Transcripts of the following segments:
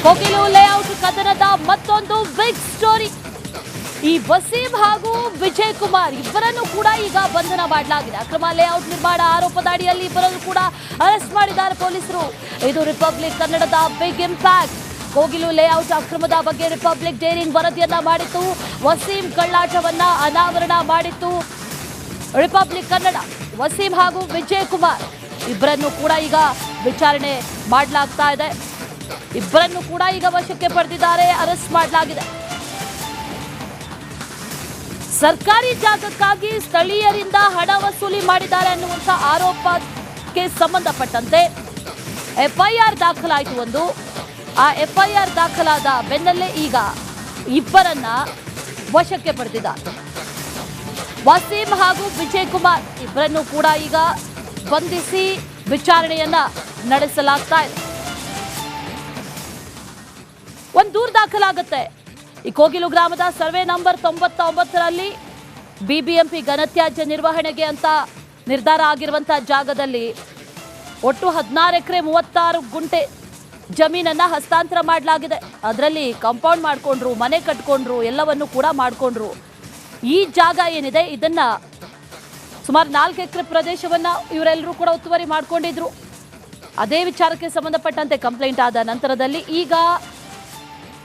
Kogilu layout ಕದನದ ಮತ್ತೊಂದು big story. ಈ ವಸೀಂ ಹಾಗೂ ವಿಜಯ್ ಕುಮಾರ್ ಇಬ್ಬರನ್ನು ಕೂಡ ಈಗ ಬಂಧನ ಮಾಡಲಾಗಿದೆ. ಅಕ್ರಮ ಲೇಔಟ್ ನಿರ್ಮಾಣ ಆರೋಪದ ಅಡಿಯಲ್ಲಿ ಇಬ್ಬರನ್ನು ಕೂಡ ಅರೆಸ್ಟ್ ಮಾಡಿದ್ದಾರೆ ಪೊಲೀಸರು. ಇದು ರಿಪಬ್ಲಿಕ್ ಕನ್ನಡದ ಬಿಗ್ ಇಂಪ್ಯಾಕ್ಟ್. ಕೋಗಿಲು ಲೇಔಟ್ ಅಕ್ರಮದ ಬಗ್ಗೆ ರಿಪಬ್ಲಿಕ್ ಡೇರಿಂಗ್ ವರದಿಯನ್ನ ಮಾಡಿತ್ತು. ವಸೀಂ ಕಳ್ಳಾಟವನ್ನ ಅನಾವರಣ ಮಾಡಿತ್ತು ರಿಪಬ್ಲಿಕ್ ಕನ್ನಡ. ವಸೀಂ ಹಾಗೂ ವಿಜಯ್ ಕುಮಾರ್ ಇಬ್ಬರನ್ನು ಕೂಡ ಈಗ ವಿಚಾರಣೆ ಮಾಡಲಾಗ್ತಾ ಇದೆ. ಇಬ್ಬರನ್ನು ಕೂಡ ಈಗ ವಶಕ್ಕೆ ಪಡೆದಿದ್ದಾರೆ, ಅರೆಸ್ಟ್ ಮಾಡಲಾಗಿದೆ. ಸರ್ಕಾರಿ ಜಾಗಕ್ಕಾಗಿ ಸ್ಥಳೀಯರಿಂದ ಹಣ ವಸೂಲಿ ಮಾಡಿದ್ದಾರೆ ಅನ್ನುವಂಥ ಆರೋಪಕ್ಕೆ ಸಂಬಂಧಪಟ್ಟಂತೆ ಎಫ್ಐಆರ್ ದಾಖಲಾಯಿತು ಒಂದು. ಆ ಎಫ್ಐಆರ್ ದಾಖಲಾದ ಬೆನ್ನಲ್ಲೇ ಈಗ ಇಬ್ಬರನ್ನ ವಶಕ್ಕೆ ಪಡೆದಿದ್ದಾರೆ. ವಸೀಂ ಹಾಗೂ ವಿಜಯ್ ಕುಮಾರ್ ಇಬ್ಬರನ್ನು ಕೂಡ ಈಗ ಬಂಧಿಸಿ ವಿಚಾರಣೆಯನ್ನ ನಡೆಸಲಾಗ್ತಾ ಇದೆ. ಒಂದು ದೂರು ದಾಖಲಾಗುತ್ತೆ. ಈ ಕೋಗಿಲು ಗ್ರಾಮದ ಸರ್ವೆ ನಂಬರ್ 99ರಲ್ಲಿ ಬಿಬಿಎಂಪಿ ಘನತ್ಯಾಜ್ಯ ನಿರ್ವಹಣೆಗೆ ಅಂತ ನಿರ್ಧಾರ ಆಗಿರುವಂತಹ ಜಾಗದಲ್ಲಿ ಒಟ್ಟು 16 ಎಕರೆ 36 ಗುಂಟೆ ಜಮೀನನ್ನ ಹಸ್ತಾಂತರ ಮಾಡಲಾಗಿದೆ. ಅದರಲ್ಲಿ ಕಾಂಪೌಂಡ್ ಮಾಡ್ಕೊಂಡ್ರು, ಮನೆ ಕಟ್ಕೊಂಡ್ರು, ಎಲ್ಲವನ್ನು ಕೂಡ ಮಾಡ್ಕೊಂಡ್ರು. ಈ ಜಾಗ ಏನಿದೆ ಇದನ್ನ ಸುಮಾರು 4 ಎಕರೆ ಪ್ರದೇಶವನ್ನ ಇವರೆಲ್ಲರೂ ಕೂಡ ಒತ್ತುವರಿ ಮಾಡ್ಕೊಂಡಿದ್ರು. ಅದೇ ವಿಚಾರಕ್ಕೆ ಸಂಬಂಧಪಟ್ಟಂತೆ ಕಂಪ್ಲೇಂಟ್ ಆದ ನಂತರದಲ್ಲಿ ಈಗ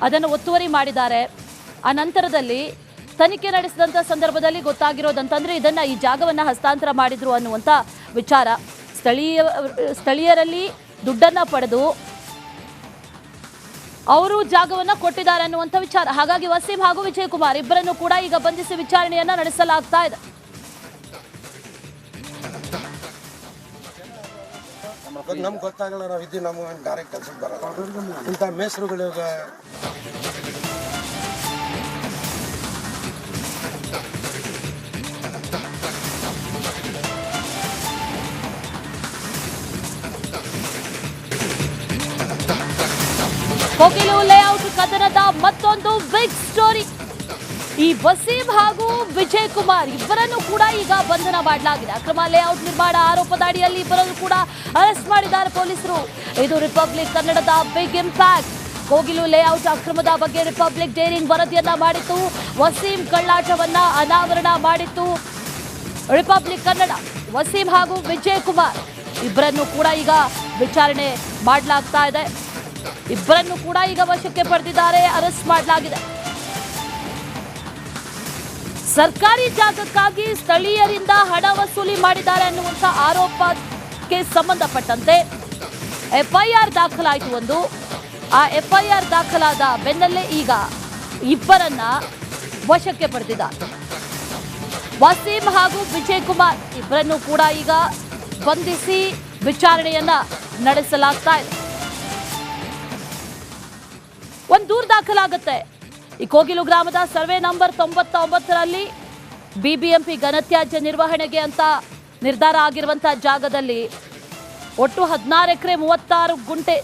ಅದನ್ನು ಒತ್ತುವರಿ ಮಾಡಿದ್ದಾರೆ. ಆ ನಂತರದಲ್ಲಿ ತನಿಖೆ ನಡೆಸಿದಂಥ ಸಂದರ್ಭದಲ್ಲಿ ಗೊತ್ತಾಗಿರೋದಂತಂದ್ರೆ ಇದನ್ನ ಈ ಜಾಗವನ್ನ ಹಸ್ತಾಂತರ ಮಾಡಿದ್ರು ಅನ್ನುವಂಥ ವಿಚಾರ. ಸ್ಥಳೀಯರಲ್ಲಿ ದುಡ್ಡನ್ನ ಪಡೆದು ಅವರು ಜಾಗವನ್ನ ಕೊಟ್ಟಿದ್ದಾರೆ ಅನ್ನುವಂಥ ವಿಚಾರ. ಹಾಗಾಗಿ ವಸೀಂ ಹಾಗೂ ವಿಜಯ್ ಕುಮಾರ್ ಇಬ್ಬರನ್ನು ಕೂಡ ಈಗ ಬಂಧಿಸಿ ವಿಚಾರಣೆಯನ್ನ ನಡೆಸಲಾಗ್ತಾ ಇದೆ. ನಮ್ಗೆ ಗೊತ್ತಾಗಲ್ಲ, ನಾವು ಇದ್ದೀವಿ, ನಮ್ಗೆ ಡೈರೆಕ್ಟ್ ಕೆಲಸಕ್ಕೆ ಬರಲ್ಲ ಇಂಥ ಮೇಸ್ರುಗಳಿಗೆ. ಕೋಗಿಲು ಲೇಔಟ್ ಕದನದ ಮತ್ತೊಂದು ಬಿಗ್ ಸ್ಟೋರಿ. ಈ ವಸೀಂ ಹಾಗೂ ವಿಜಯ್ ಕುಮಾರ್ ಇಬ್ಬರನ್ನು ಕೂಡ ಈಗ ಬಂಧನ ಮಾಡಲಾಗಿದೆ. ಅಕ್ರಮ ಲೇಔಟ್ ನಿರ್ಮಾಣ ಆರೋಪದ ಅಡಿಯಲ್ಲಿ ಇಬ್ಬರನ್ನು ಕೂಡ ಅರೆಸ್ಟ್ ಮಾಡಿದ್ದಾರೆ ಪೊಲೀಸರು. ಇದು ರಿಪಬ್ಲಿಕ್ ಕನ್ನಡದ ಬಿಗ್ ಇಂಪ್ಯಾಕ್ಟ್. ಕೋಗಿಲು ಲೇಔಟ್ ಅಕ್ರಮದ ಬಗ್ಗೆ ರಿಪಬ್ಲಿಕ್ ಡೇರಿಂಗ್ ವರದಿಯನ್ನ ಮಾಡಿತ್ತು. ವಸೀಂ ಕಳ್ಳಾಟವನ್ನ ಅನಾವರಣ ಮಾಡಿತ್ತು ರಿಪಬ್ಲಿಕ್ ಕನ್ನಡ. ವಸೀಂ ಹಾಗೂ ವಿಜಯ್ ಕುಮಾರ್ ಇಬ್ಬರನ್ನು ಕೂಡ ಈಗ ವಿಚಾರಣೆ ಮಾಡಲಾಗ್ತಾ ಇದೆ. ಇಬ್ಬರನ್ನು ಕೂಡ ಈಗ ವಶಕ್ಕೆ ಪಡೆದಿದ್ದಾರೆ, ಅರೆಸ್ಟ್ ಮಾಡಲಾಗಿದೆ. ಸರ್ಕಾರಿ ಜಾಗಕ್ಕಾಗಿ ಸ್ಥಳೀಯರಿಂದ ಹಣ ವಸೂಲಿ ಮಾಡಿದ್ದಾರೆ ಅನ್ನುವಂಥ ಆರೋಪಕ್ಕೆ ಸಂಬಂಧಪಟ್ಟಂತೆ ಎಫ್ಐಆರ್ ದಾಖಲಾಯಿತು ಒಂದು. ಆ ಎಫ್ಐಆರ್ ದಾಖಲಾದ ಬೆನ್ನಲ್ಲೇ ಈಗ ಇಬ್ಬರನ್ನ ವಶಕ್ಕೆ ಪಡೆದಿದ್ದಾರೆ. ವಸೀಂ ಹಾಗೂ ವಿಜಯ್ ಕುಮಾರ್ ಇಬ್ಬರನ್ನು ಕೂಡ ಈಗ ಬಂಧಿಸಿ ವಿಚಾರಣೆಯನ್ನ ನಡೆಸಲಾಗ್ತಾ ಇದೆ. ಒಂದು ದೂರು ದಾಖಲಾಗುತ್ತೆ. ಈ ಕೋಗಿಲು ಗ್ರಾಮದ ಸರ್ವೆ ನಂಬರ್ 99ರಲ್ಲಿ ಬಿಬಿಎಂಪಿ ಘನತ್ಯಾಜ್ಯ ನಿರ್ವಹಣೆಗೆ ಅಂತ ನಿರ್ಧಾರ ಆಗಿರುವಂತಹ ಜಾಗದಲ್ಲಿ ಒಟ್ಟು 16 ಎಕರೆ 36 ಗುಂಟೆ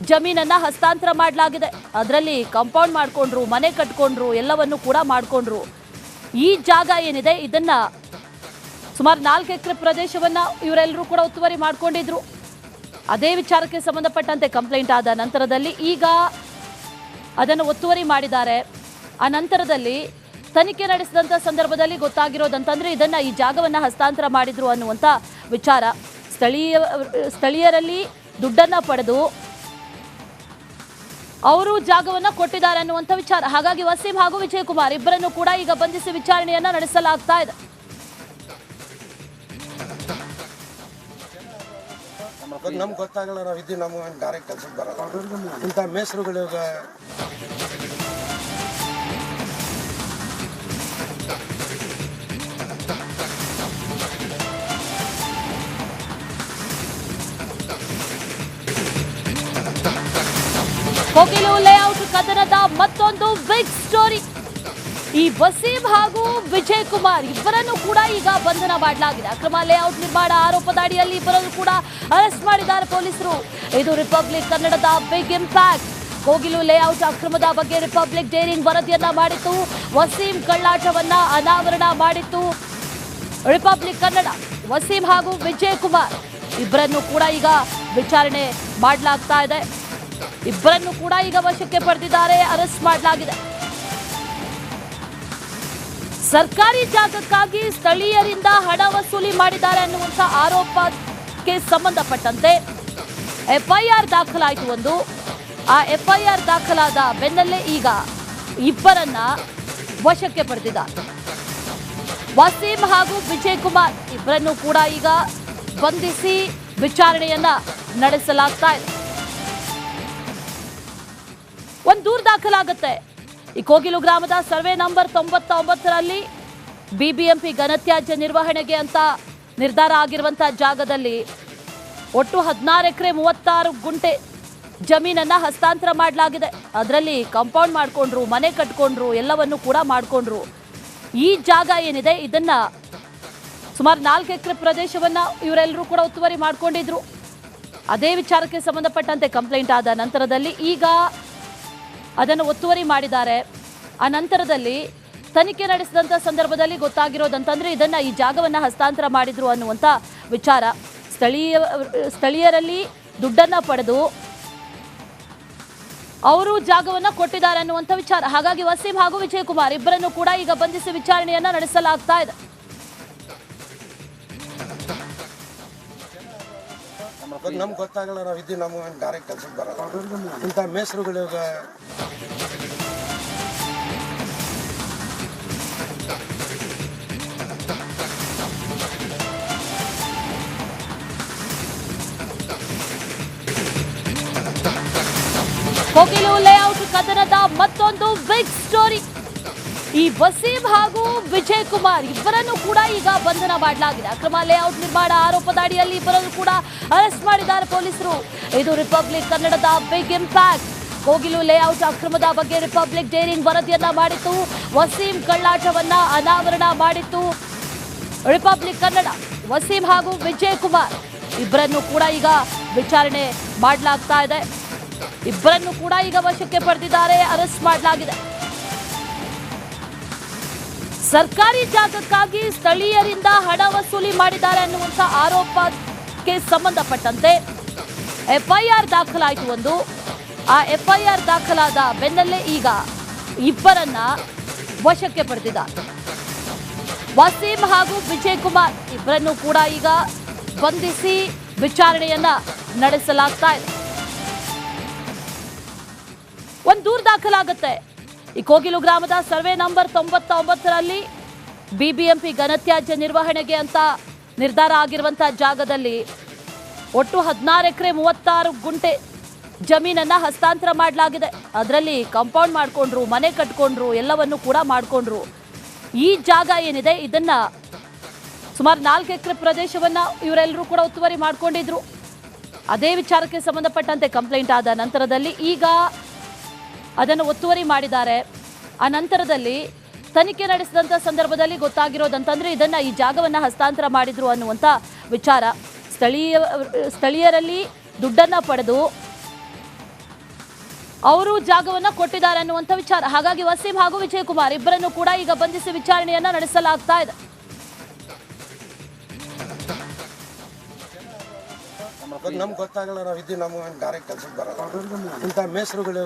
ಜಮೀನನ್ನ ಹಸ್ತಾಂತರ ಮಾಡಲಾಗಿದೆ. ಅದರಲ್ಲಿ ಕಾಂಪೌಂಡ್ ಮಾಡ್ಕೊಂಡ್ರು, ಮನೆ ಕಟ್ಕೊಂಡ್ರು, ಎಲ್ಲವನ್ನು ಕೂಡ ಮಾಡ್ಕೊಂಡ್ರು. ಈ ಜಾಗ ಏನಿದೆ ಇದನ್ನ ಸುಮಾರು 4 ಎಕರೆ ಪ್ರದೇಶವನ್ನ ಇವರೆಲ್ಲರೂ ಕೂಡ ಒತ್ತುವರಿ ಮಾಡ್ಕೊಂಡಿದ್ರು. ಅದೇ ವಿಚಾರಕ್ಕೆ ಸಂಬಂಧಪಟ್ಟಂತೆ ಕಂಪ್ಲೇಂಟ್ ಆದ ನಂತರದಲ್ಲಿ ಈಗ ಅದನ್ನು ಒತ್ತುವರಿ ಮಾಡಿದ್ದಾರೆ. ಆ ನಂತರದಲ್ಲಿ ತನಿಖೆ ನಡೆಸಿದಂಥ ಸಂದರ್ಭದಲ್ಲಿ ಗೊತ್ತಾಗಿರೋದಂತಂದ್ರೆ ಇದನ್ನ ಈ ಜಾಗವನ್ನ ಹಸ್ತಾಂತರ ಮಾಡಿದ್ರು ಅನ್ನುವಂಥ ವಿಚಾರ. ಸ್ಥಳೀಯರಲ್ಲಿ ದುಡ್ಡನ್ನ ಪಡೆದು ಅವರು ಜಾಗವನ್ನ ಕೊಟ್ಟಿದ್ದಾರೆ ಅನ್ನುವಂಥ ವಿಚಾರ. ಹಾಗಾಗಿ ವಸೀಂ ಹಾಗೂ ವಿಜಯ್ ಕುಮಾರ್ ಇಬ್ಬರನ್ನು ಕೂಡ ಈಗ ಬಂಧಿಸಿ ವಿಚಾರಣೆಯನ್ನ ನಡೆಸಲಾಗ್ತಾ ಇದೆ. ನಮ್ಗೆ ಗೊತ್ತಾಗಲ್ಲ, ನಾವು ಇದ್ದೀವಿ, ನಮ್ಗೆ ಡೈರೆಕ್ಟ್ ಕೆಲಸಕ್ಕೆ ಬರಲ್ಲ ಇಂಥ ಮೇಸ್ರುಗಳಿಗೆ. ಕೋಗಿಲು ಲೇಔಟ್ ಕದನದ ಮತ್ತೊಂದು ಬಿಗ್ ಸ್ಟೋರಿ. ಈ ವಸೀಂ ಹಾಗೂ ವಿಜಯ್ ಕುಮಾರ್ ಇಬ್ಬರನ್ನು ಕೂಡ ಈಗ ಬಂಧನ ಮಾಡಲಾಗಿದೆ. ಅಕ್ರಮ ಲೇಔಟ್ ನಿರ್ಮಾಣ ಆರೋಪದ ಅಡಿಯಲ್ಲಿ ಇಬ್ಬರನ್ನು ಕೂಡ ಅರೆಸ್ಟ್ ಮಾಡಿದ್ದಾರೆ ಪೊಲೀಸರು. ಇದು ರಿಪಬ್ಲಿಕ್ ಕನ್ನಡದ ಬಿಗ್ ಇಂಪ್ಯಾಕ್ಟ್. ಕೋಗಿಲು ಲೇಔಟ್ ಅಕ್ರಮದ ಬಗ್ಗೆ ರಿಪಬ್ಲಿಕ್ ಡೇರಿಂಗ್ ವರದಿಯನ್ನ ಮಾಡಿತ್ತು. ವಸೀಂ ಕಳ್ಳಾಟವನ್ನ ಅನಾವರಣ ಮಾಡಿತ್ತು ರಿಪಬ್ಲಿಕ್ ಕನ್ನಡ. ವಸೀಂ ಹಾಗೂ ವಿಜಯ್ ಕುಮಾರ್ ಇಬ್ಬರನ್ನು ಕೂಡ ಈಗ ವಿಚಾರಣೆ ಮಾಡಲಾಗ್ತಾ ಇದೆ. ಇಬ್ಬರನ್ನು ಕೂಡ ಈಗ ವಶಕ್ಕೆ ಪಡೆದಿದ್ದಾರೆ, ಅರೆಸ್ಟ್ ಮಾಡಲಾಗಿದೆ. ಸರ್ಕಾರಿ ಜಾಗಕ್ಕಾಗಿ ಸ್ಥಳೀಯರಿಂದ ಹಣ ವಸೂಲಿ ಮಾಡಿದ್ದಾರೆ ಅನ್ನುವಂಥ ಆರೋಪಕ್ಕೆ ಸಂಬಂಧಪಟ್ಟಂತೆ ಎಫ್ಐಆರ್ ದಾಖಲಾಯಿತು ಒಂದು. ಆ ಎಫ್ಐಆರ್ ದಾಖಲಾದ ಬೆನ್ನಲ್ಲೇ ಈಗ ಇಬ್ಬರನ್ನ ವಶಕ್ಕೆ ಪಡೆದಿದ್ದಾರೆ. ವಸೀಂ ಹಾಗೂ ವಿಜಯ್ ಕುಮಾರ್ ಇಬ್ಬರನ್ನು ಕೂಡ ಈಗ ಬಂಧಿಸಿ ವಿಚಾರಣೆಯನ್ನ ನಡೆಸಲಾಗ್ತಾ ಇದೆ. ಒಂದು ದೂರು ದಾಖಲಾಗುತ್ತೆ. ಈ ಕೋಗಿಲು ಗ್ರಾಮದ ಸರ್ವೆ ನಂಬರ್ 99ರಲ್ಲಿ ಬಿಬಿಎಂಪಿ ಘನತ್ಯಾಜ್ಯ ನಿರ್ವಹಣೆಗೆ ಅಂತ ನಿರ್ಧಾರ ಆಗಿರುವಂತಹ ಜಾಗದಲ್ಲಿ ಒಟ್ಟು 16 ಎಕರೆ 36 ಗುಂಟೆ ಜಮೀನನ್ನ ಹಸ್ತಾಂತರ ಮಾಡಲಾಗಿದೆ. ಅದರಲ್ಲಿ ಕಾಂಪೌಂಡ್ ಮಾಡ್ಕೊಂಡ್ರು, ಮನೆ ಕಟ್ಕೊಂಡ್ರು, ಎಲ್ಲವನ್ನು ಕೂಡ ಮಾಡ್ಕೊಂಡ್ರು. ಈ ಜಾಗ ಏನಿದೆ ಇದನ್ನ ಸುಮಾರು 4 ಎಕರೆ ಪ್ರದೇಶವನ್ನ ಇವರೆಲ್ಲರೂ ಕೂಡ ಒತ್ತುವರಿ ಮಾಡ್ಕೊಂಡಿದ್ರು. ಅದೇ ವಿಚಾರಕ್ಕೆ ಸಂಬಂಧಪಟ್ಟಂತೆ ಕಂಪ್ಲೇಂಟ್ ಆದ ನಂತರದಲ್ಲಿ ಈಗ ಅದನ್ನು ಒತ್ತುವರಿ ಮಾಡಿದ್ದಾರೆ. ಆ ನಂತರದಲ್ಲಿ ತನಿಖೆ ನಡೆಸಿದಂಥ ಸಂದರ್ಭದಲ್ಲಿ ಗೊತ್ತಾಗಿರೋದಂತಂದ್ರೆ ಈ ಜಾಗವನ್ನು ಹಸ್ತಾಂತರ ಮಾಡಿದ್ರು ಅನ್ನುವಂಥ ವಿಚಾರ. ಸ್ಥಳೀಯರಲ್ಲಿ ದುಡ್ಡನ್ನ ಪಡೆದು ಅವರು ಜಾಗವನ್ನ ಕೊಟ್ಟಿದ್ದಾರೆ ಅನ್ನುವಂಥ ವಿಚಾರ. ಹಾಗಾಗಿ ವಸೀಂ ಹಾಗೂ ವಿಜಯ್ ಕುಮಾರ್ ಇಬ್ಬರನ್ನು ಕೂಡ ಈಗ ಬಂಧಿಸಿ ವಿಚಾರಣೆಯನ್ನ ನಡೆಸಲಾಗ್ತಾ ಇದೆ. ನಮ್ಗೆ ಗೊತ್ತಾಗಲ್ಲ, ನಾವು ಇದ್ದೀವಿ, ನಮ್ಗೆ ಡೈರೆಕ್ಟ್ ಕೆಲ್ಸಕ್ಕೆ ಬರಲ್ಲ. ಇಂಥ ಮೇಸ್ರುಗಳು ಕೋಗಿಲು ಲೇಔಟ್ ಕದನದ ಮತ್ತೊಂದು ಬಿಗ್ ಸ್ಟೋರಿ. ಈ ವಸೀಂ ಹಾಗೂ ವಿಜಯ್ ಕುಮಾರ್ ಇಬ್ಬರನ್ನು ಕೂಡ ಈಗ ಬಂಧನ ಮಾಡಲಾಗಿದೆ. ಅಕ್ರಮ ಲೇಔಟ್ ನಿರ್ಮಾಣ ಆರೋಪದ ಅಡಿಯಲ್ಲಿ ಇಬ್ಬರನ್ನು ಕೂಡ ಅರೆಸ್ಟ್ ಮಾಡಿದ್ದಾರೆ ಪೊಲೀಸರು. ಇದು ರಿಪಬ್ಲಿಕ್ ಕನ್ನಡದ ಬಿಗ್ ಇಂಪ್ಯಾಕ್ಟ್. ಕೋಗಿಲು ಲೇಔಟ್ ಅಕ್ರಮದ ಬಗ್ಗೆ ರಿಪಬ್ಲಿಕ್ ಡೇರಿಂಗ್ ವರದಿಯನ್ನ ಮಾಡಿತ್ತು. ವಸೀಂ ಕಳ್ಳಾಟವನ್ನ ಅನಾವರಣ ಮಾಡಿತ್ತು ರಿಪಬ್ಲಿಕ್ ಕನ್ನಡ. ವಸೀಂ ಹಾಗೂ ವಿಜಯ್ ಕುಮಾರ್ ಇಬ್ಬರನ್ನು ಕೂಡ ಈಗ ವಿಚಾರಣೆ ಮಾಡಲಾಗ್ತಾ ಇದೆ. ಇಬ್ಬರನ್ನು ಕೂಡ ಈಗ ವಶಕ್ಕೆ ಪಡೆದಿದ್ದಾರೆ, ಅರೆಸ್ಟ್ ಮಾಡಲಾಗಿದೆ. ಸರ್ಕಾರಿ ಜಾಗಕ್ಕಾಗಿ ಸ್ಥಳೀಯರಿಂದ ಹಣ ವಸೂಲಿ ಮಾಡಿದ್ದಾರೆ ಅನ್ನುವಂಥ ಆರೋಪಕ್ಕೆ ಸಂಬಂಧಪಟ್ಟಂತೆ ಎಫ್ಐಆರ್ ದಾಖಲಾಯಿತು ಒಂದು. ಆ ಎಫ್ಐಆರ್ ದಾಖಲಾದ ಬೆನ್ನಲ್ಲೇ ಈಗ ಇಬ್ಬರನ್ನ ವಶಕ್ಕೆ ಪಡೆದಿದ್ದಾರೆ. ವಸೀಂ ಹಾಗೂ ವಿಜಯ್ ಕುಮಾರ್ ಇಬ್ಬರನ್ನು ಕೂಡ ಈಗ ಬಂಧಿಸಿ ವಿಚಾರಣೆಯನ್ನ ನಡೆಸಲಾಗ್ತಾ ಇದೆ. ಒಂದು ದೂರು ದಾಖಲಾಗುತ್ತೆ. ಈ ಕೋಗಿಲು ಗ್ರಾಮದ ಸರ್ವೆ ನಂಬರ್ 99ರಲ್ಲಿ ಬಿಬಿಎಂಪಿ ಘನತ್ಯಾಜ್ಯ ನಿರ್ವಹಣೆಗೆ ಅಂತ ನಿರ್ಧಾರ ಆಗಿರುವಂತಹ ಜಾಗದಲ್ಲಿ ಒಟ್ಟು 16 ಎಕರೆ 36 ಗುಂಟೆ ಜಮೀನನ್ನ ಹಸ್ತಾಂತರ ಮಾಡಲಾಗಿದೆ. ಅದರಲ್ಲಿ ಕಾಂಪೌಂಡ್ ಮಾಡ್ಕೊಂಡ್ರು, ಮನೆ ಕಟ್ಕೊಂಡ್ರು, ಎಲ್ಲವನ್ನು ಕೂಡ ಮಾಡ್ಕೊಂಡ್ರು. ಈ ಜಾಗ ಏನಿದೆ ಇದನ್ನ ಸುಮಾರು 4 ಎಕರೆ ಪ್ರದೇಶವನ್ನ ಇವರೆಲ್ಲರೂ ಕೂಡ ಒತ್ತುವರಿ ಮಾಡ್ಕೊಂಡಿದ್ರು. ಅದೇ ವಿಚಾರಕ್ಕೆ ಸಂಬಂಧಪಟ್ಟಂತೆ ಕಂಪ್ಲೇಂಟ್ ಆದ ನಂತರದಲ್ಲಿ ಈಗ ಅದನ್ನು ಒತ್ತುವರಿ ಮಾಡಿದ್ದಾರೆ. ಆ ನಂತರದಲ್ಲಿ ತನಿಖೆ ನಡೆಸಿದಂಥ ಸಂದರ್ಭದಲ್ಲಿ ಗೊತ್ತಾಗಿರೋದಂತಂದ್ರೆ ಈ ಜಾಗವನ್ನು ಹಸ್ತಾಂತರ ಮಾಡಿದ್ರು ಅನ್ನುವಂಥ ವಿಚಾರ. ಸ್ಥಳೀಯರಲ್ಲಿ ದುಡ್ಡನ್ನ ಪಡೆದು ಅವರು ಜಾಗವನ್ನ ಕೊಟ್ಟಿದ್ದಾರೆ ಅನ್ನುವಂಥ ವಿಚಾರ. ಹಾಗಾಗಿ ವಸೀಂ ಹಾಗೂ ವಿಜಯ್ ಕುಮಾರ್ ಇಬ್ಬರನ್ನು ಕೂಡ ಈಗ ಬಂಧಿಸಿ ವಿಚಾರಣೆಯನ್ನ ನಡೆಸಲಾಗ್ತಾ ಇದೆ. ನಮ್ಗೆ ಗೊತ್ತಾಗಲ್ಲ, ನಾವು ಇದ್ದೀವಿ, ನಮ್ಗೆ ಡೈರೆಕ್ಟ್ ಕೆಲ್ಸಕ್ಕೆ ಬರಲ್ಲ. ಇಂಥ ಮೇಸ್ರುಗಳು